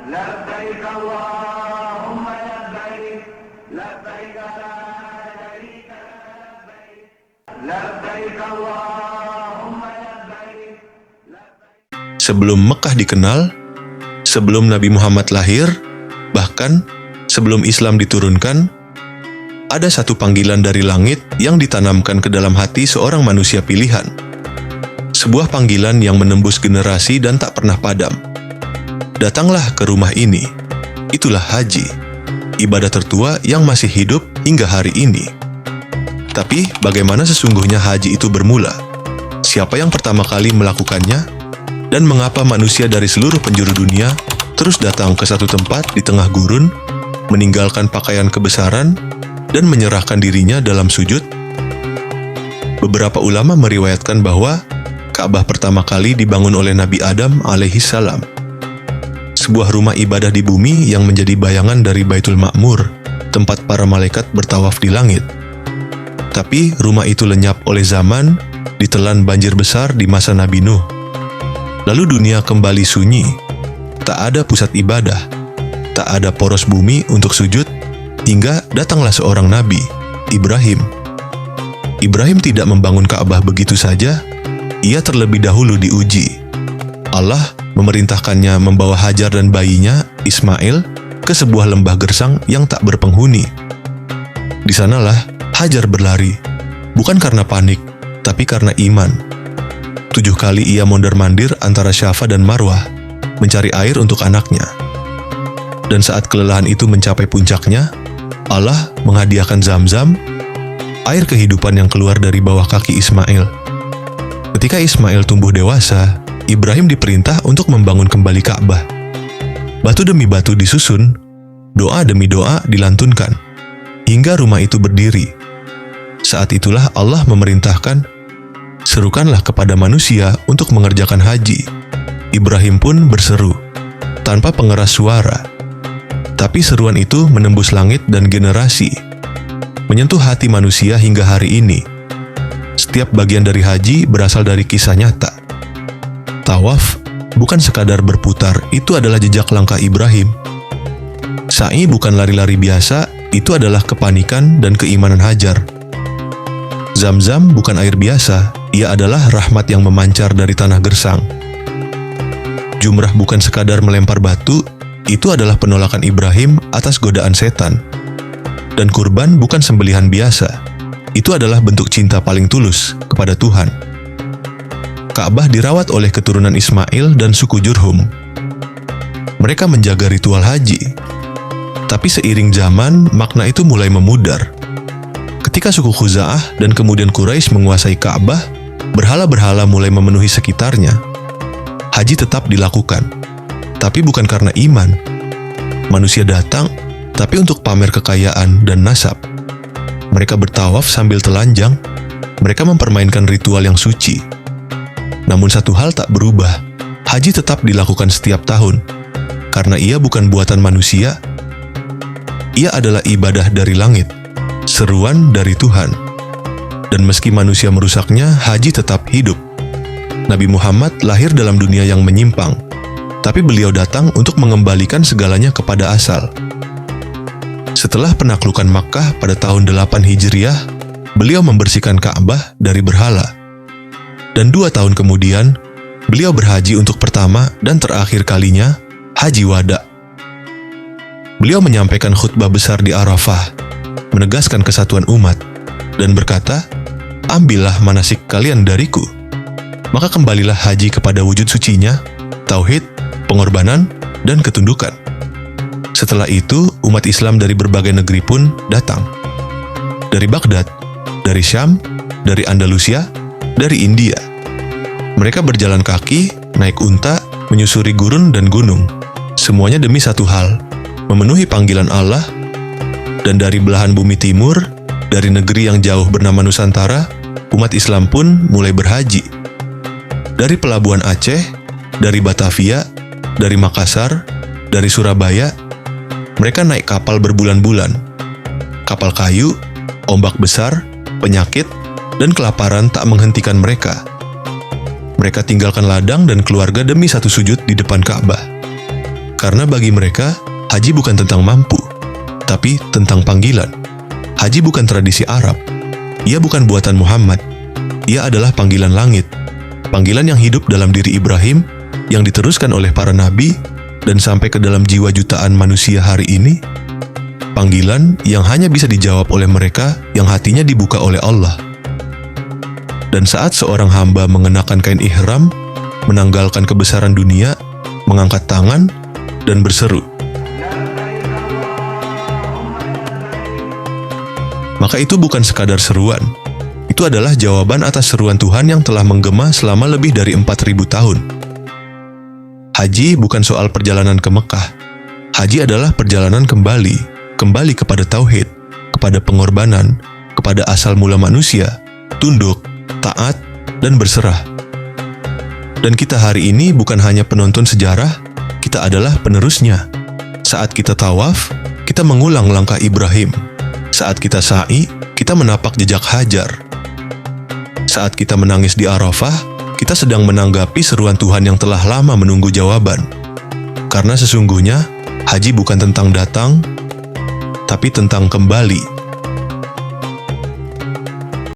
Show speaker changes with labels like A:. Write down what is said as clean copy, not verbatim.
A: لبيك اللهم لبيك لبيك لا شريك لك لبيك اللهم لبيك.
B: Sebelum Mekah dikenal, sebelum Nabi Muhammad lahir, bahkan sebelum Islam diturunkan, ada satu panggilan dari langit yang ditanamkan ke dalam hati seorang manusia pilihan. Sebuah panggilan yang menembus generasi dan tak pernah padam. Datanglah ke rumah ini. Itulah haji, ibadah tertua yang masih hidup hingga hari ini. Tapi bagaimana sesungguhnya haji itu bermula? Siapa yang pertama kali melakukannya? Dan mengapa manusia dari seluruh penjuru dunia terus datang ke satu tempat di tengah gurun, meninggalkan pakaian kebesaran, dan menyerahkan dirinya dalam sujud? Beberapa ulama meriwayatkan bahwa Ka'bah pertama kali dibangun oleh Nabi Adam alaihissalam. Sebuah rumah ibadah di bumi yang menjadi bayangan dari Baitul Ma'mur, tempat para malaikat bertawaf di langit. Tapi rumah itu lenyap oleh zaman, ditelan banjir besar di masa Nabi Nuh. Lalu dunia kembali sunyi, tak ada pusat ibadah, tak ada poros bumi untuk sujud, hingga datanglah seorang nabi, Ibrahim. Ibrahim tidak membangun Ka'bah begitu saja, ia terlebih dahulu diuji. Allah memerintahkannya membawa Hajar dan bayinya, Ismail, ke sebuah lembah gersang yang tak berpenghuni. Di sanalah Hajar berlari, bukan karena panik, tapi karena iman. 7 kali ia mondar-mandir antara Syafa dan Marwah, mencari air untuk anaknya. Dan saat kelelahan itu mencapai puncaknya, Allah menghadiahkan Zam-Zam, air kehidupan yang keluar dari bawah kaki Ismail. Ketika Ismail tumbuh dewasa, Ibrahim diperintah untuk membangun kembali Ka'bah. Batu demi batu disusun, doa demi doa dilantunkan, hingga rumah itu berdiri. Saat itulah Allah memerintahkan, "Serukanlah kepada manusia untuk mengerjakan haji." Ibrahim pun berseru, tanpa pengeras suara. Tapi seruan itu menembus langit dan generasi, menyentuh hati manusia hingga hari ini. Setiap bagian dari haji berasal dari kisah nyata. Tawaf bukan sekadar berputar, itu adalah jejak langkah Ibrahim. Sa'i bukan lari-lari biasa, itu adalah kepanikan dan keimanan Hajar. Zam-Zam bukan air biasa, ia adalah rahmat yang memancar dari tanah gersang. Jumrah bukan sekadar melempar batu, itu adalah penolakan Ibrahim atas godaan setan. Dan kurban bukan sembelihan biasa, itu adalah bentuk cinta paling tulus kepada Tuhan. Ka'bah dirawat oleh keturunan Ismail dan suku Jurhum. Mereka menjaga ritual haji. Tapi seiring zaman, makna itu mulai memudar. Ketika suku Khuza'ah dan kemudian Quraisy menguasai Ka'bah, berhala-berhala mulai memenuhi sekitarnya. Haji tetap dilakukan, tapi bukan karena iman. Manusia datang, tapi untuk pamer kekayaan dan nasab. Mereka bertawaf sambil telanjang, mereka mempermainkan ritual yang suci. Namun satu hal tak berubah, haji tetap dilakukan setiap tahun. Karena ia bukan buatan manusia, ia adalah ibadah dari langit, seruan dari Tuhan. Dan meski manusia merusaknya, haji tetap hidup. Nabi Muhammad lahir dalam dunia yang menyimpang, tapi beliau datang untuk mengembalikan segalanya kepada asal. Setelah penaklukan Makkah pada tahun 8 Hijriah, beliau membersihkan Ka'bah dari berhala. Dan 2 tahun kemudian, beliau berhaji untuk pertama dan terakhir kalinya, Haji Wada. Beliau menyampaikan khutbah besar di Arafah, menegaskan kesatuan umat, dan berkata, "Ambillah manasik kalian dariku." Maka kembalilah haji kepada wujud sucinya, tauhid, pengorbanan, dan ketundukan. Setelah itu, umat Islam dari berbagai negeri pun datang. Dari Baghdad, dari Syam, dari Andalusia, dari India. Mereka berjalan kaki, naik unta, menyusuri gurun dan gunung. Semuanya demi satu hal, memenuhi panggilan Allah. Dan dari belahan bumi timur, dari negeri yang jauh bernama Nusantara, umat Islam pun mulai berhaji. Dari pelabuhan Aceh, dari Batavia, dari Makassar, dari Surabaya, mereka naik kapal berbulan-bulan. Kapal kayu, ombak besar, penyakit, dan kelaparan tak menghentikan mereka. Mereka tinggalkan ladang dan keluarga demi satu sujud di depan Ka'bah. Karena bagi mereka, haji bukan tentang mampu, tapi tentang panggilan. Haji bukan tradisi Arab. Ia bukan buatan Muhammad. Ia adalah panggilan langit. Panggilan yang hidup dalam diri Ibrahim, yang diteruskan oleh para nabi, dan sampai ke dalam jiwa jutaan manusia hari ini. Panggilan yang hanya bisa dijawab oleh mereka yang hatinya dibuka oleh Allah. Dan saat seorang hamba mengenakan kain ihram, menanggalkan kebesaran dunia, mengangkat tangan, dan berseru, maka itu bukan sekadar seruan. Itu adalah jawaban atas seruan Tuhan yang telah menggema selama lebih dari 4.000 tahun. Haji bukan soal perjalanan ke Mekah. Haji adalah perjalanan kembali kepada tauhid, kepada pengorbanan, kepada asal mula manusia, tunduk, taat, dan berserah. Dan kita hari ini bukan hanya penonton sejarah, kita adalah penerusnya. Saat kita tawaf, kita mengulang langkah Ibrahim. Saat kita sa'i, kita menapak jejak Hajar. Saat kita menangis di Arafah, kita sedang menanggapi seruan Tuhan yang telah lama menunggu jawaban. Karena sesungguhnya, haji bukan tentang datang, tapi tentang kembali.